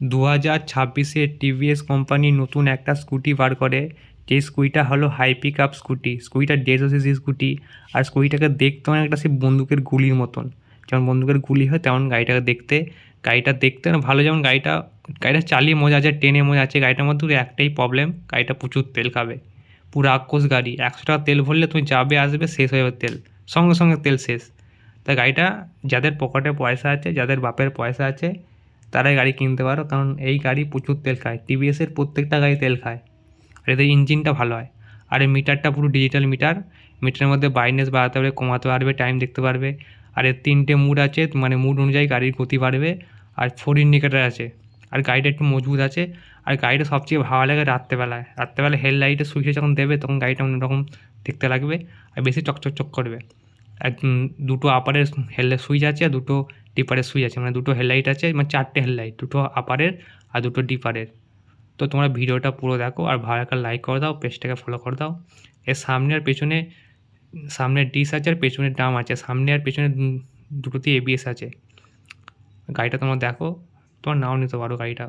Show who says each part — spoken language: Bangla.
Speaker 1: 2026-এ টিভিএস কোম্পানি নতুন একটা স্কুটি বার করে, যে স্কুটিটা হলো হাই পিক আপ স্কুটি। স্কুটিটা 150 সিসি স্কুটি। আর স্কুটিটাকে দেখতে অনেকটা সেই বন্দুকের গুলির মতন, যেমন বন্দুকের গুলি হয় তেমন গাড়িটাকে দেখতে। গাড়িটা দেখতে না ভালো, যেমন গাড়িটা গাড়িটা চালিয়ে মজা আছে, টেনে মজা আছে। গাড়িটার মধ্যে শুধু একটাই প্রবলেম, গাড়িটা প্রচুর তেল খাবে। পুরো আক্রোশ গাড়ি, 100 টাকা তেল ভরলে তুমি যাবে আসবে শেষ হয়ে যাবে তেল, সঙ্গে সঙ্গে তেল শেষ। তাই গাড়িটা যাদের পকেটে পয়সা আছে, যাদের বাপের পয়সা আছে, তারাই গাড়ি কিনতে পারো, কারণ এই গাড়ি প্রচুর তেল খায়। টিভিএসের প্রত্যেকটা গাড়ি তেল খায়। আর এদের ইঞ্জিনটা ভালো হয়। আর এই মিটারটা পুরো ডিজিটাল মিটার। মিটারের মধ্যে ব্রাইটনেস বাড়াতে পারবে, কমাতে পারবে, টাইম দেখতে পারবে। আর এর 3টে মুড আছে, মানে মুড অনুযায়ী গাড়ির গতি বাড়বে। আর 4 ইন্ডিকেটার আছে। আর গাড়িটা একটু মজবুত আছে। আর গাড়িটা সবচেয়ে ভালো লাগে রাত্রেবেলায়। রাত্রেবেলায় হেডলাইটের সুইচে যখন দেবে তখন গাড়িটা অন্যরকম দেখতে লাগবে, আর বেশি চকচক করবে। এক দুটো আপারের হেডলাইট সুইচ আছে, আর দুটো ডিপারের সুইচ আছে, মানে দুটো হেডলাইট আছে, মানে 4টে হেডলাইট, দুটো আপারের আর দুটো ডিপারের। তো তোমরা ভিডিওটা পুরো দেখো, আর ভালো একটা লাইক করে দাও, পেজটাকে ফলো করে দাও। এর সামনে আর পেছনে, সামনে ডিস আছে আর পেছনে ড্রাম আছে। সামনে আর পেছনে দুটোতেই এবিএস আছে। গাড়িটা তোমরা দেখো, তোমার নাও নিতে পারো গাড়িটা।